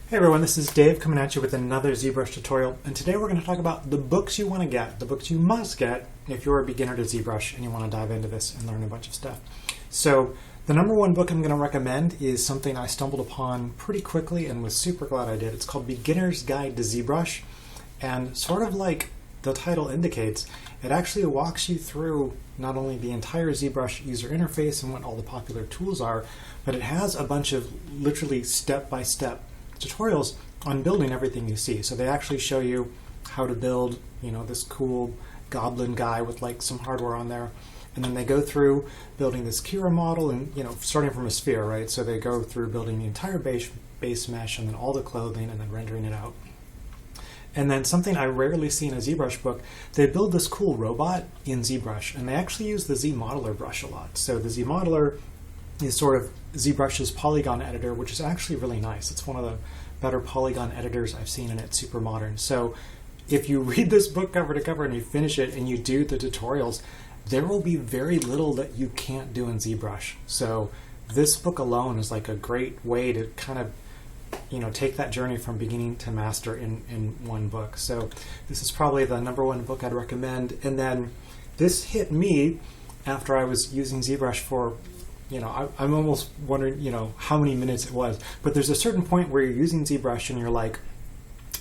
Hey everyone, this is Dave coming at you with another ZBrush tutorial, and today we're going to talk about the books you want to get, the books you must get if you're a beginner to ZBrush and you want to dive into this and learn a bunch of stuff. So the number one book I'm going to recommend is something I stumbled upon pretty quickly and was super glad I did. It's called Beginner's Guide to ZBrush, and sort of like the title indicates, it actually walks you through not only the entire ZBrush user interface and what all the popular tools are, but it has a bunch of literally step-by-step tutorials on building everything you see. So they actually show you how to build, this cool goblin guy with like some hardware on there. And then they go through building this Kira model and, starting from a sphere, right? So they go through building the entire base mesh and then all the clothing and then rendering it out. And then something I rarely see in a ZBrush book, they build this cool robot in ZBrush, and they actually use the Z Modeler brush a lot. So the Z Modeler is sort of ZBrush's polygon editor, which is actually really nice. It's one of the better polygon editors I've seen, and it's super modern. So if you read this book cover to cover and you finish it and you do the tutorials, there will be very little that you can't do in ZBrush. So this book alone is like a great way to kind of take that journey from beginning to master in one book. So this is probably the number one book I'd recommend. And then this hit me after I was using ZBrush for I'm almost wondering, how many minutes it was. But there's a certain point where you're using ZBrush and you're like,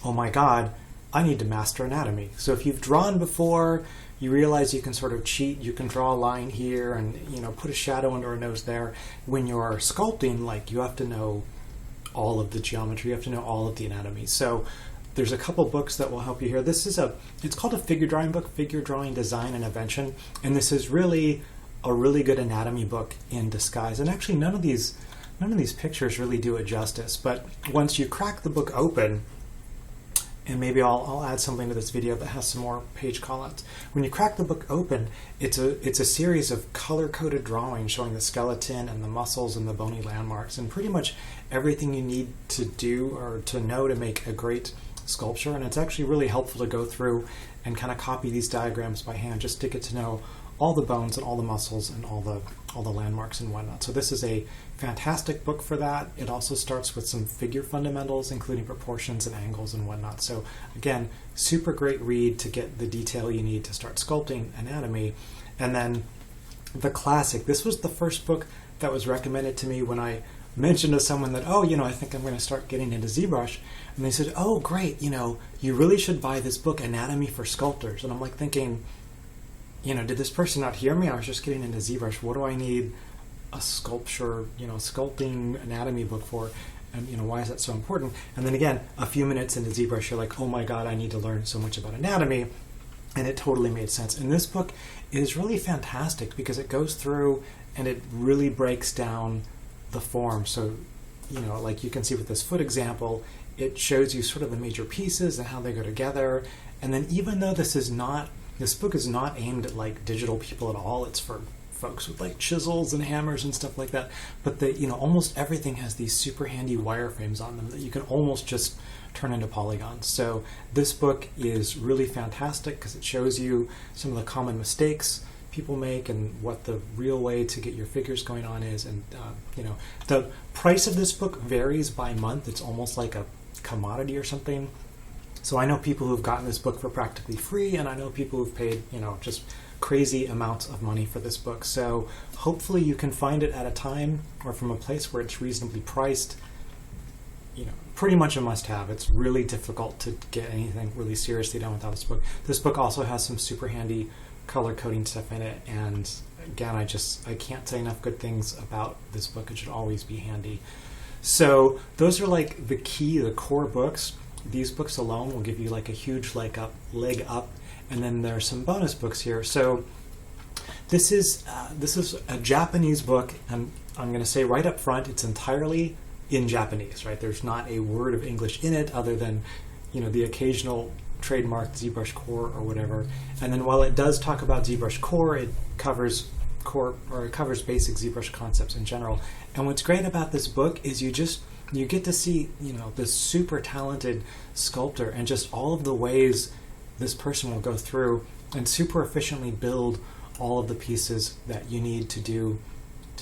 oh my God, I need to master anatomy. So if you've drawn before, you realize you can sort of cheat. You can draw a line here and, put a shadow under a nose there. When you're sculpting, you have to know all of the geometry. You have to know all of the anatomy. So there's a couple books that will help you here. It's called a figure drawing book, Figure Drawing Design and Invention. And this is really a really good anatomy book in disguise. And actually none of these pictures really do it justice, but once you crack the book open, and maybe I'll add something to this video that has some more page callouts. When you crack the book open, it's a series of color-coded drawings showing the skeleton and the muscles and the bony landmarks and pretty much everything you need to do or to know to make a great sculpture. And it's actually really helpful to go through and kind of copy these diagrams by hand just to get to know all the bones and all the muscles and all the landmarks and whatnot. So this is a fantastic book for that. It also starts with some figure fundamentals, including proportions and angles and whatnot. So again, super great read to get the detail you need to start sculpting anatomy. And then the classic. This was the first book that was recommended to me when I mentioned to someone that, I think I'm going to start getting into ZBrush. And they said, oh, great, you really should buy this book, Anatomy for Sculptors. And I'm like thinking, did this person not hear me? I was just getting into ZBrush. What do I need a sculpture, sculpting anatomy book for? And, why is that so important? And then again, a few minutes into ZBrush, you're like, oh my God, I need to learn so much about anatomy. And it totally made sense. And this book is really fantastic because it goes through and it really breaks down the form. So, like you can see with this foot example, it shows you sort of the major pieces and how they go together. And then even though this book is not aimed at digital people at all. It's for folks with chisels and hammers and stuff like that. But almost everything has these super handy wireframes on them that you can almost just turn into polygons. So this book is really fantastic because it shows you some of the common mistakes people make and what the real way to get your figures going on is. And the price of this book varies by month. It's almost like a commodity or something. So I know people who've gotten this book for practically free, and I know people who've paid, just crazy amounts of money for this book. So hopefully you can find it at a time or from a place where it's reasonably priced. Pretty much a must-have. It's really difficult to get anything really seriously done without this book. This book also has some super handy color coding stuff in it, and again, I can't say enough good things about this book. It should always be handy. So those are the core books. These books alone will give you a huge leg up, and then there are some bonus books here. So this is a Japanese book, and I'm going to say right up front, it's entirely in Japanese, right? There's not a word of English in it other than the occasional trademarked ZBrush Core or whatever. And then while it does talk about ZBrush Core, it covers basic ZBrush concepts in general. And what's great about this book is you get to see, this super talented sculptor and just all of the ways this person will go through and super efficiently build all of the pieces that you need to do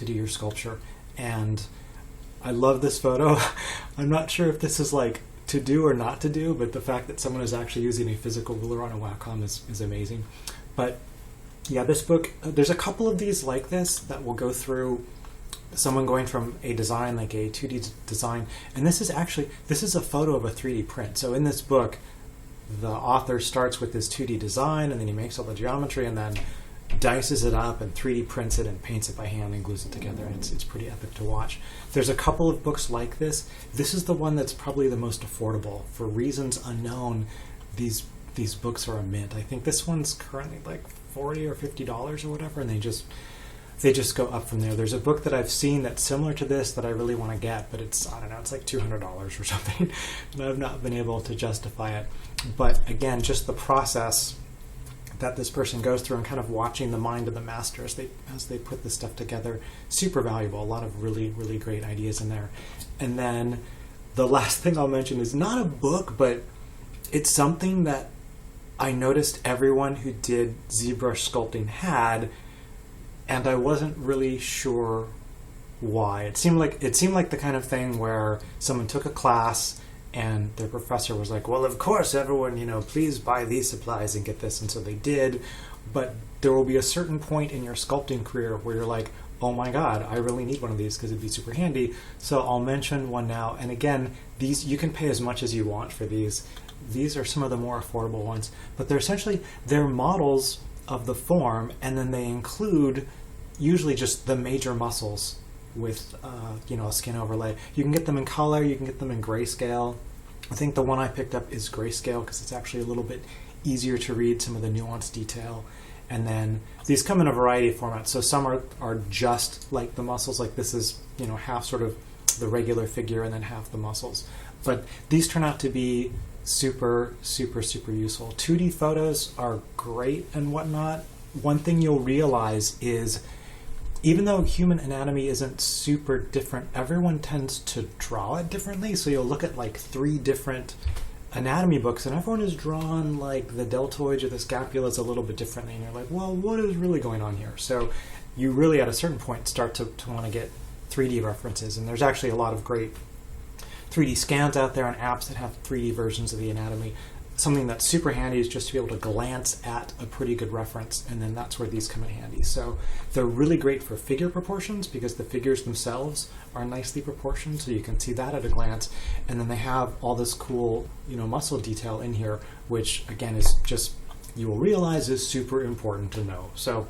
your sculpture. And I love this photo. I'm not sure if this is like to do or not to do, but the fact that someone is actually using a physical ruler on a Wacom is amazing. But yeah, this book, there's a couple of these like this that will go through someone going from a design, like a 2D design, and this is a photo of a 3D print. So in this book, the author starts with this 2D design, and then he makes all the geometry, and then dices it up and 3D prints it and paints it by hand and glues it together. And it's pretty epic to watch. There's a couple of books like this. This is the one that's probably the most affordable. For reasons unknown, these books are a mint. I think this one's currently like $40 or $50 or whatever, and they just go up from there. There's a book that I've seen that's similar to this that I really want to get, but it's, I don't know, it's like $200 or something, and I've not been able to justify it. But again, just the process that this person goes through and kind of watching the mind of the master as they put this stuff together, super valuable. A lot of really, really great ideas in there. And then the last thing I'll mention is not a book, but it's something that I noticed everyone who did ZBrush sculpting had, and I wasn't really sure why. It seemed like the kind of thing where someone took a class and their professor was like, well, of course, everyone, please buy these supplies and get this. And so they did. But there will be a certain point in your sculpting career where you're like, oh my God, I really need one of these because it'd be super handy. So I'll mention one now. And again, these, you can pay as much as you want for these. These are some of the more affordable ones, but they're models of the form, and then they include usually just the major muscles with a skin overlay. You can get them in color, you can get them in grayscale. I think the one I picked up is grayscale because it's actually a little bit easier to read some of the nuanced detail. And then these come in a variety of formats. So some are just like the muscles, like this is half sort of the regular figure and then half the muscles. But these turn out to be super, super, super useful. 2D photos are great and whatnot. One thing you'll realize is even though human anatomy isn't super different, everyone tends to draw it differently. So you'll look at like 3 different anatomy books and everyone is drawn like the deltoids or the scapulas a little bit differently. And you're like, well, what is really going on here? So you really at a certain point start to want to get 3D references. And there's actually a lot of great 3D scans out there and apps that have 3D versions of the anatomy. Something that's super handy is just to be able to glance at a pretty good reference, and then that's where these come in handy. So they're really great for figure proportions because the figures themselves are nicely proportioned, so you can see that at a glance. And then they have all this cool, muscle detail in here, which again is just, you will realize is super important to know. So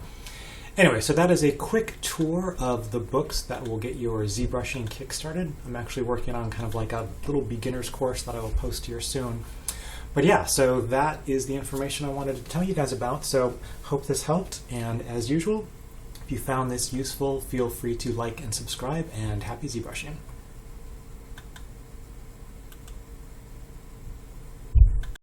anyway, so that is a quick tour of the books that will get your ZBrushing kickstarted. I'm actually working on kind of like a little beginner's course that I will post here soon. But yeah, so that is the information I wanted to tell you guys about. So hope this helped. And as usual, if you found this useful, feel free to like and subscribe, and happy ZBrushing.